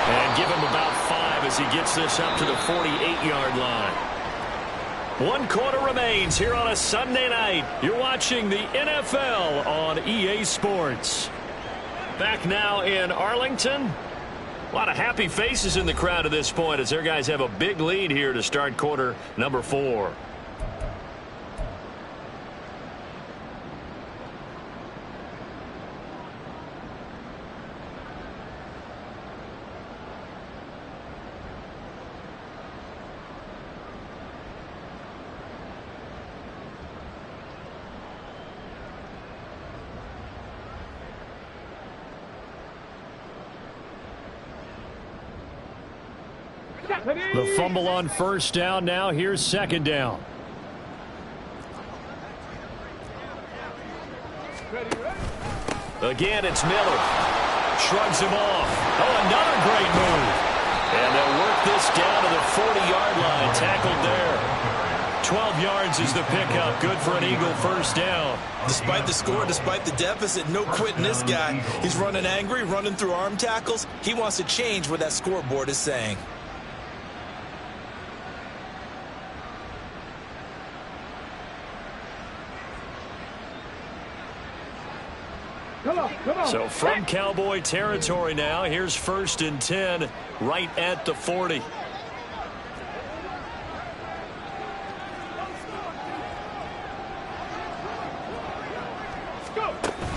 S1: And give him about 5 as he gets this up to the 48-yard line. 1 quarter remains here on a Sunday night. You're watching the NFL on EA Sports. Back now in Arlington. A lot of happy faces in the crowd at this point as their guys have a big lead here to start quarter number 4.
S6: The fumble on first down. Now here's second down.
S1: Again, it's Miller. Shrugs him off. Oh, another great move. And they'll work this down to the 40-yard line. Tackled there. 12 yards is the pickup. Good for an Eagle first down.
S2: Despite the score, despite the deficit, no quitting this guy. He's running angry, running through arm tackles. He wants to change what that scoreboard is saying.
S1: So from Cowboy territory now, here's 1st and 10 right at the 40.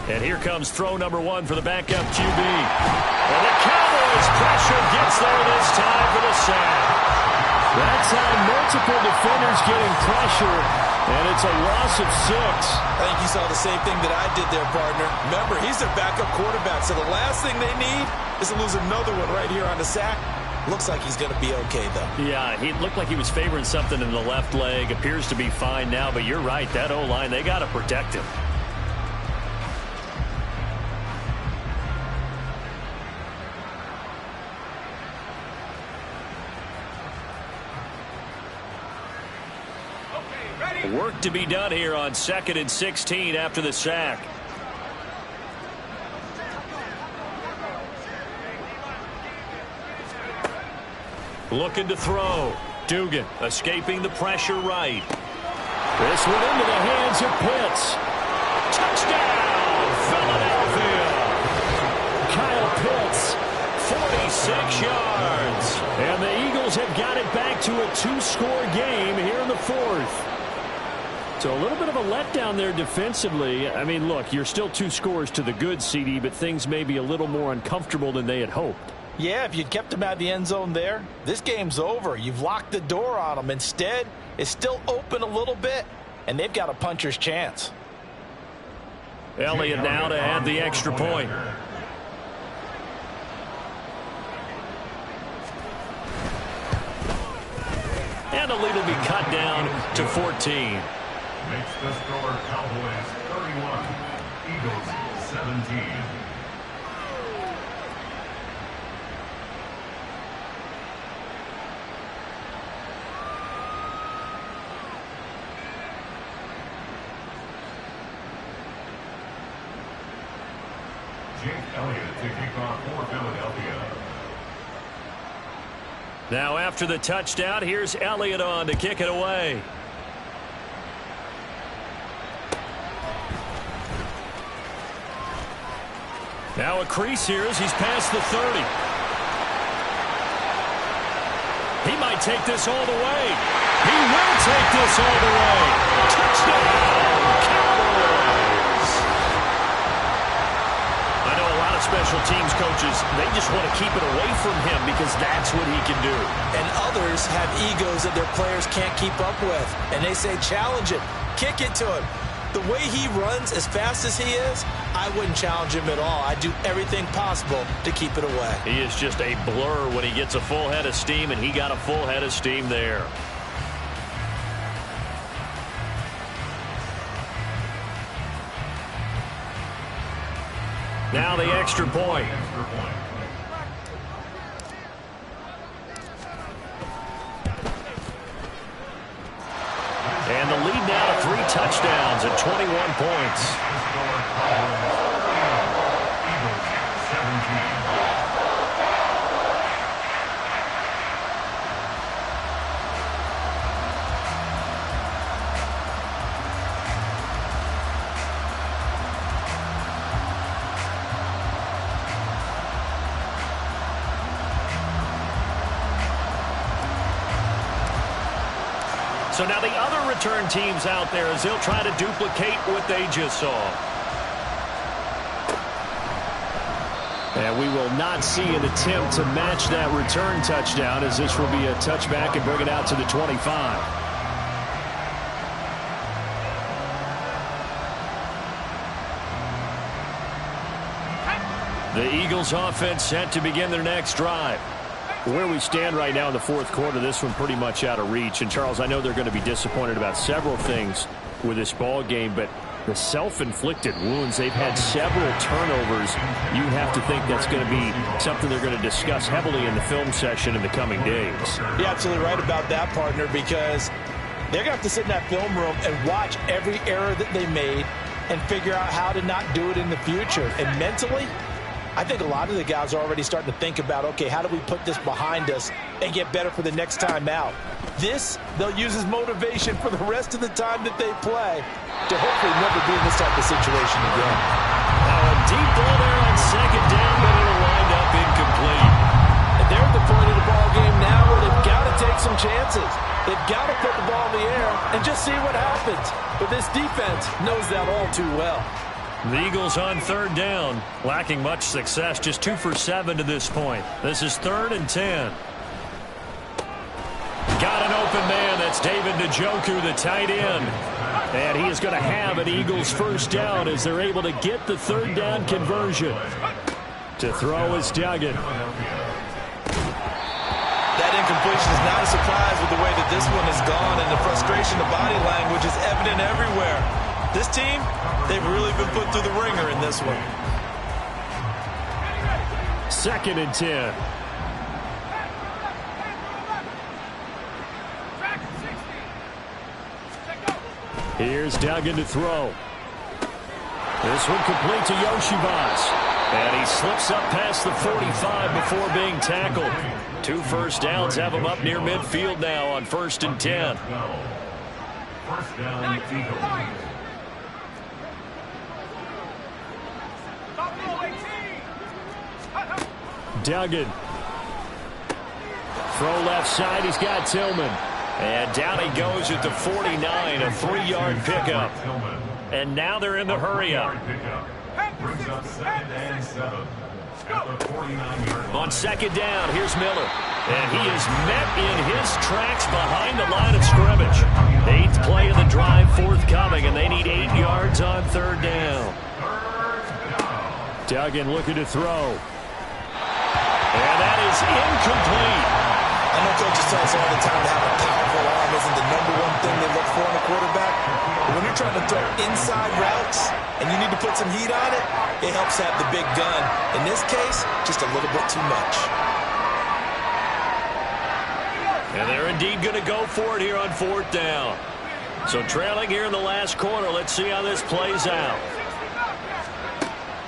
S1: And here comes throw number 1 for the backup QB. And the Cowboys pressure gets there this time for the sack. That's how multiple defenders getting pressure, and it's a loss of 6.
S2: I think you saw the same thing that I did there, partner. Remember, he's their backup quarterback, so the last thing they need is to lose another one right here on the sack. Looks like he's going to be okay, though.
S1: Yeah, he looked like he was favoring something in the left leg. Appears to be fine now, but you're right. That O-line, they got to protect him. Work to be done here on 2nd and 16 after the sack. Looking to throw. Dugan escaping the pressure right. This one into the hands of Pitts. Touchdown, Philadelphia. Kyle Pitts, 46 yards. And the Eagles have got it back to a 2-score game here in the 4th. So a little bit of a letdown there defensively. I mean, look, you're still 2 scores to the good, CD, but things may be a little more uncomfortable than they had hoped.
S4: Yeah, if you'd kept them out of the end zone there, this game's over. You've locked the door on them. Instead, it's still open a little bit, and they've got a puncher's chance.
S1: Elliott now to add the extra point. And the lead will be cut down to 14.
S5: Makes the score Cowboys 31, Eagles 17. Elliott to kick off for Philadelphia.
S1: Now after the touchdown, here's Elliott on to kick it away. Now a crease here as he's past the 30. He might take this all the way. He will take this all the way. Touchdown, Cowboys. I know a lot of special teams coaches, they just want to keep it away from him because that's what he can do.
S4: And others have egos that their players can't keep up with. And they say, challenge it. Kick it to him. The way he runs as fast as he is, I wouldn't challenge him at all. I'd do everything possible to keep it away.
S1: He is just a blur when he gets a full head of steam, and he got a full head of steam there. Now the extra point. And the lead now to 3 touchdowns and 21 points. So now the other return teams out there as they'll try to duplicate what they just saw. And we will not see an attempt to match that return touchdown as this will be a touchback and bring it out to the 25. The Eagles offense set to begin their next drive. Where we stand right now in the fourth quarter, this one pretty much out of reach. And, Charles, I know they're going to be disappointed about several things with this ball game, but the self-inflicted wounds, they've had several turnovers. You have to think that's going to be something they're going to discuss heavily in the film session in the coming days.
S4: You're absolutely right about that, partner, because they're going to have to sit in that film room and watch every error that they made and figure out how to not do it in the future. And mentally, I think a lot of the guys are already starting to think about, okay, how do we put this behind us and get better for the next time out? This, they'll use as motivation for the rest of the time that they play to hopefully never be in this type of situation again.
S1: Now a deep ball there on second down, but it'll wind up incomplete.
S4: And they're at the point of the ball game now where they've got to take some chances. They've got to put the ball in the air and just see what happens. But this defense knows that all too well.
S1: The Eagles on third down, lacking much success, just 2 for 7 to this point. This is 3rd and 10. Got an open man. That's David Njoku, the tight end. And he is going to have an Eagles first down as they're able to get the third down conversion. To throw is Duggan.
S2: That incompletion is not a surprise with the way that this one has gone, and the frustration, the body language is evident everywhere. This team, they've really been put through the ringer in this one.
S6: 2nd and 10. Here's Duggan to throw. This one complete to Yoshibas. And he slips up past the 45 before being tackled. 2 first downs have him up near midfield now on 1st and 10.
S5: First down, Eagles.
S6: Duggan. Throw left side. He's got Tillman. And down he goes at the 49, a 3-yard pickup. And now they're in the hurry-up.
S5: Brings up 2nd and 7 at the 49-yard line.
S1: On 2nd down, here's Miller. And he is met in his tracks behind the line of scrimmage. 8th play of the drive forthcoming, and they need 8 yards on 3rd down.
S6: Duggan looking to throw.
S1: And that is incomplete.
S2: I know coaches tell us all the time to have a powerful arm isn't the #1 thing they look for in a quarterback. But when you're trying to throw inside routes and you need to put some heat on it, it helps have the big gun. In this case, just a little bit too much.
S1: And they're indeed going to go for it here on 4th down. So trailing here in the last quarter, let's see how this plays out.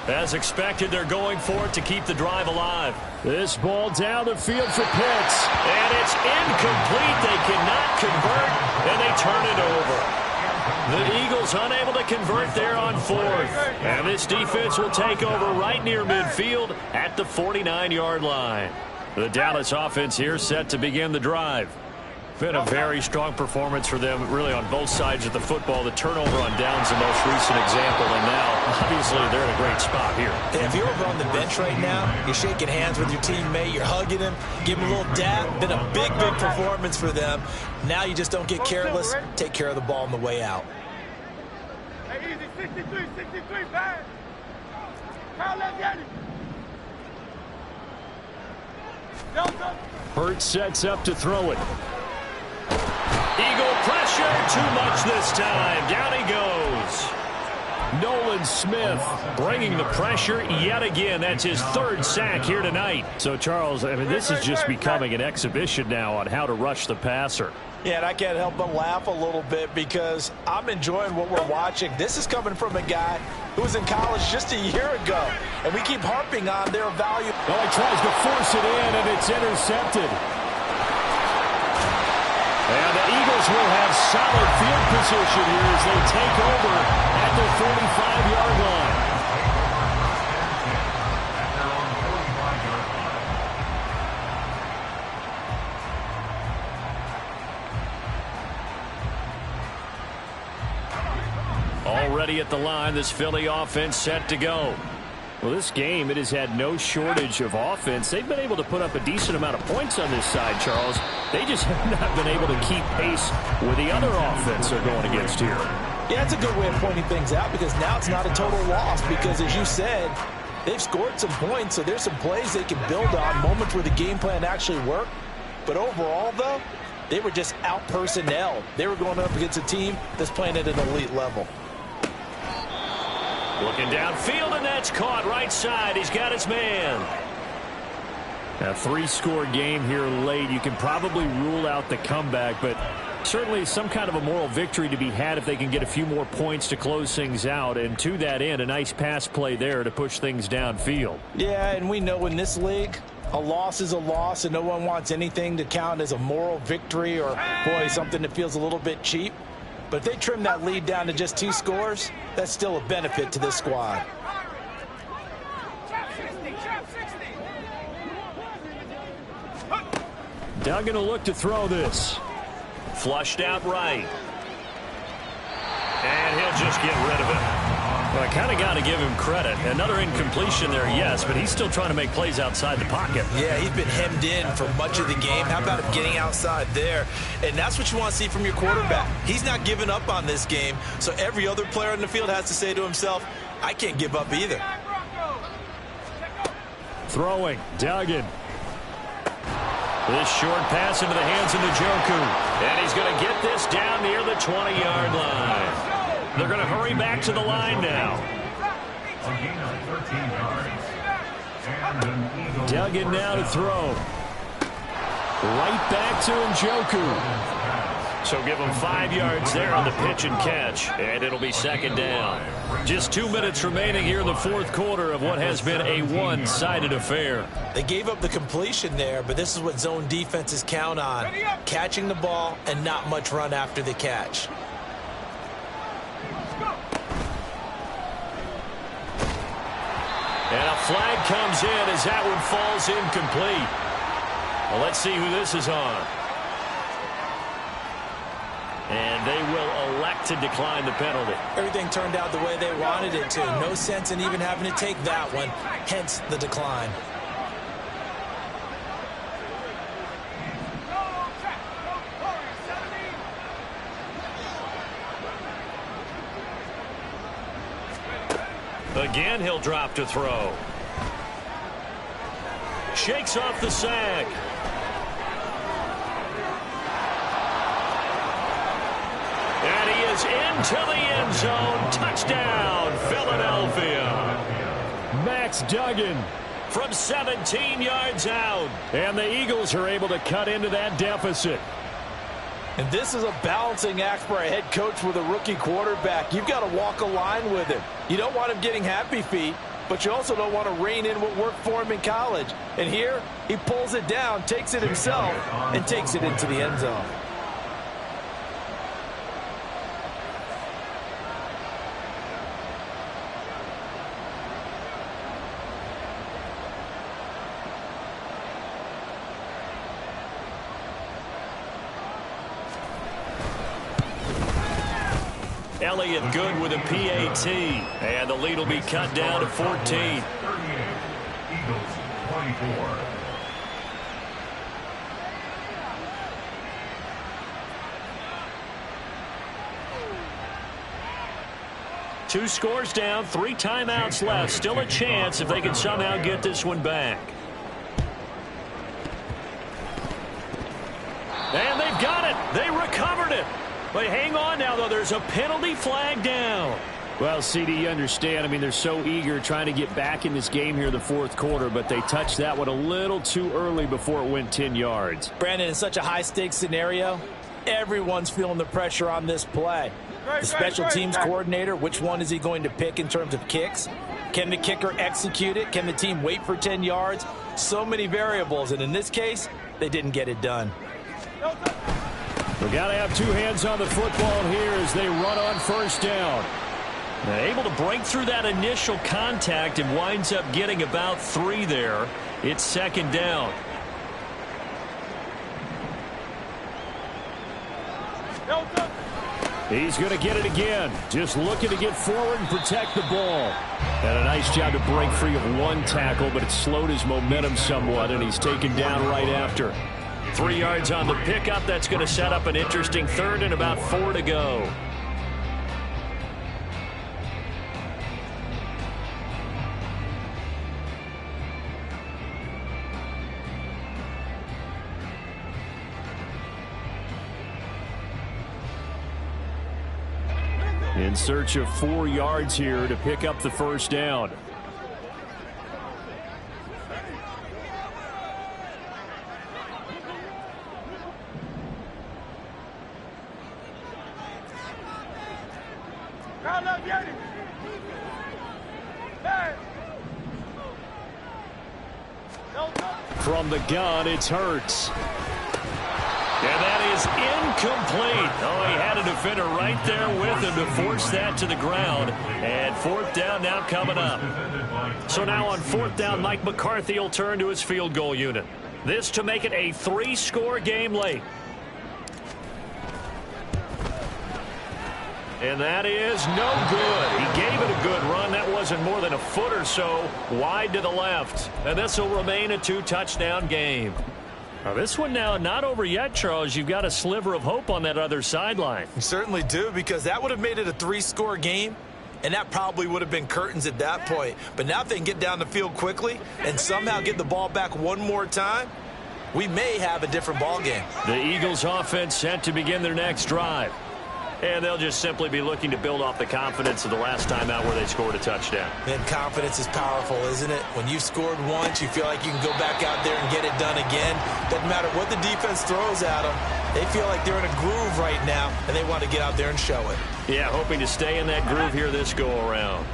S1: As expected, they're going for it to keep the drive alive.
S6: This ball down the field for Pitts.
S1: And it's incomplete. They cannot convert, and they turn it over. The Eagles unable to convert there on fourth. And this defense will take over right near midfield at the 49-yard line. The Dallas offense here set to begin the drive. Been a very strong performance for them, really, on both sides of the football. The turnover on downs the most recent example, and now, obviously, they're in a great spot here.
S2: Yeah, if you're over on the bench right now, you're shaking hands with your teammate, you're hugging him, give him a little dab. Been a big, big performance for them. Now you just don't get careless. Take care of the ball on the way out.
S3: Hey, easy, 63, bad. Kyle, let's get it.
S6: Hurts sets up to throw it.
S1: Eagle pressure, too much this time. Down he goes.
S6: Nolan Smith bringing the pressure yet again. That's his third sack here tonight. So, Charles, I mean, this is just becoming an exhibition now on how to rush the passer.
S4: Yeah, and I can't help but laugh a little bit because I'm enjoying what we're watching. This is coming from a guy who was in college just a year ago, and we keep harping on their value.
S6: Well, he tries to force it in, and it's intercepted. And the Eagles will have solid field position here as they take over at the 45-yard line. Already at the line, this Philly offense set to go. Well, this game, it has had no shortage of offense. They've been able to put up a decent amount of points on this side, Charles. They just have not been able to keep pace with the other offense they're going against here.
S4: Yeah, it's a good way of pointing things out because now it's not a total loss because, as you said, they've scored some points, so there's some plays they can build on, moments where the game plan actually worked. But overall, though, they were just out-personnel. They were going up against a team that's playing at an elite level.
S1: Looking downfield, and that's caught right side. He's got his man.
S6: A three-score game here late. You can probably rule out the comeback, but certainly some kind of a moral victory to be had if they can get a few more points to close things out. And to that end, a nice pass play there to push things downfield.
S4: Yeah, and we know in this league, a loss is a loss, and no one wants anything to count as a moral victory or, boy, something that feels a little bit cheap. But if they trim that lead down to just 2 scores, that's still a benefit to this squad.
S6: Duggan will look to throw this.
S1: Flushed out right. And he'll just get rid of it. Well, I kind of got to give him credit. Another incompletion there, yes, but he's still trying to make plays outside the pocket.
S2: Yeah, he's been hemmed in for much of the game. How about him getting outside there? And that's what you want to see from your quarterback. He's not giving up on this game, so every other player on the field has to say to himself, I can't give up either.
S6: Throwing, Duggan. This short pass into the hands of Njoku.
S1: And he's going to get this down near the 20-yard line. They're going to hurry back to the line now.
S5: A gain of 13 yards. And an Eagle.
S6: Duggan now to throw. Right back to Njoku.
S1: So give him 5 yards there on the pitch and catch, and it'll be second down. Just 2 minutes remaining here in the fourth quarter of what has been a one-sided affair.
S2: They gave up the completion there, but this is what zone defenses count on. Catching the ball and not much run after the catch.
S1: And a flag comes in as that one falls incomplete. Well, let's see who this is on. And they will elect to decline the penalty.
S2: Everything turned out the way they wanted it to. No sense in even having to take that one, hence the decline.
S1: Again, he'll drop to throw. Shakes off the sack. And he is into the end zone. Touchdown, Philadelphia.
S6: Max Duggan
S1: from 17 yards out.
S6: And the Eagles are able to cut into that deficit.
S4: And this is a balancing act for a head coach with a rookie quarterback. You've got to walk a line with him. You don't want him getting happy feet. but you also don't want to rein in what worked for him in college. And here, he pulls it down, takes it himself, and takes it into the end zone.
S1: Elliott good with a PAT, and the lead will be cut down to 14.
S5: 38, Eagles 24.
S1: Two scores down, 3 timeouts left. Still a chance if they can somehow get this one back. And they've got it. They recovered it. But hang on now, though. There's a penalty flag down.
S6: Well, CD, you understand. I mean, they're so eager trying to get back in this game here in the fourth quarter, but they touched that one a little too early before it went 10 yards.
S4: Brandon, in such a high-stakes scenario, everyone's feeling the pressure on this play. The special teams coordinator, which one is he going to pick in terms of kicks? Can the kicker execute it? Can the team wait for 10 yards? So many variables, and in this case, they didn't get it done.
S6: We got to have two hands on the football here as they run on first down.
S1: Now, able to break through that initial contact and winds up getting about 3 there. It's second down.
S6: He's going to get it again. Just looking to get forward and protect the ball. And a nice job to break free of one tackle, but it slowed his momentum somewhat, and he's taken down right after.
S1: 3 yards on the pickup. That's going to set up an interesting third and about 4 to go.
S6: In search of 4 yards here to pick up the first down. From the gun, it's Hurts.
S1: And that is incomplete. Oh, he had a defender right there with him to force that to the ground. And fourth down now coming up. So now on fourth down, Mike McCarthy will turn to his field goal unit. This to make it a 3-score game late. And that is no good. He gave it a good run. That wasn't more than a foot or so wide to the left. And this will remain a 2-touchdown game. Now this one now not over yet, Charles. You've got a sliver of hope on that other sideline.
S2: You certainly do, because that would have made it a 3-score game, and that probably would have been curtains at that point. But now if they can get down the field quickly and somehow get the ball back one more time, we may have a different ball game.
S1: The Eagles offense set to begin their next drive. And they'll just simply be looking to build off the confidence of the last time out where they scored a touchdown.
S2: And confidence is powerful, isn't it? When you've scored once, you feel like you can go back out there and get it done again. Doesn't matter what the defense throws at them. They feel like they're in a groove right now, and they want to get out there and show it.
S1: Yeah, hoping to stay in that groove here this go-around.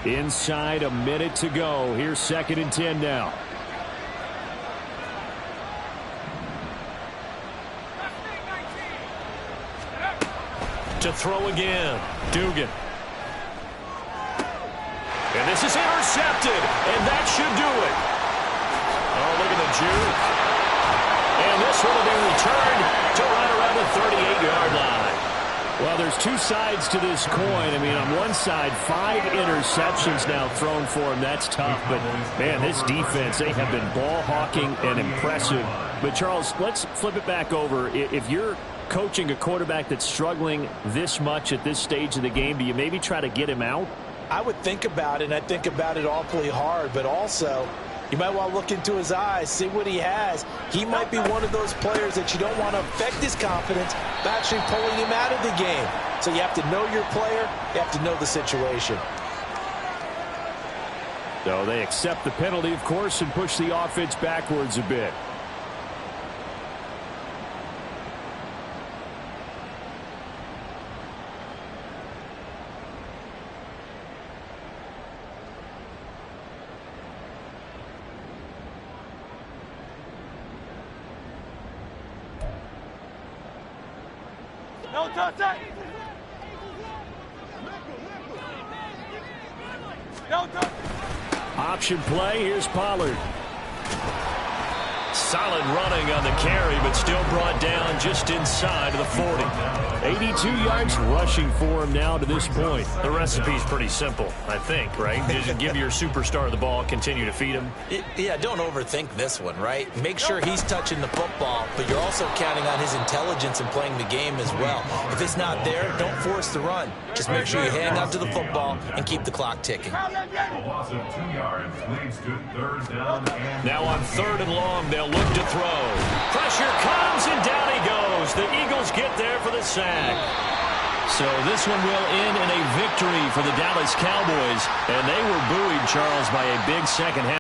S6: Inside a minute to go. Here's 2nd and 10 now.
S1: To throw again, Dugan. And this is intercepted, and that should do it. Oh, look at the juke. And this one will be returned to right around the 38-yard line.
S6: Well, there's two sides to this coin. I mean, on one side, 5 interceptions now thrown for him. That's tough. But, man, this defense, they have been ball hawking and impressive. But, Charles, let's flip it back over. If you're coaching a quarterback that's struggling this much at this stage of the game, do you maybe try to get him out?
S4: I would think about it, and I think about it awfully hard, but also you might want to look into his eyes, see what he has. He might be one of those players that you don't want to affect his confidence by actually pulling him out of the game. So you have to know your player, you have to know the situation.
S6: So they accept the penalty, of course, and push the offense backwards a bit.
S3: Don't touch that. Don't touch.
S6: Option play. Here's Pollard.
S1: Solid running on the carry, but still brought down just inside of the 40.
S6: 82 yards rushing for him now to this point.
S1: The recipe's pretty simple, I think, right? Just give your superstar the ball, continue to feed him.
S2: Yeah, don't overthink this one, right? Make sure he's touching the football, but you're also counting on his intelligence in playing the game as well. If it's not there, don't force the run. Just make sure you hang on to the football and keep the clock ticking.
S5: A loss of 2 yards leads to third down and
S1: Now on 3rd and long, they'll look to throw. Pressure comes, and down he goes. The Eagles get there for the sack. So this one will end in a victory for the Dallas Cowboys, and they were buoyed, Charles, by a big second half.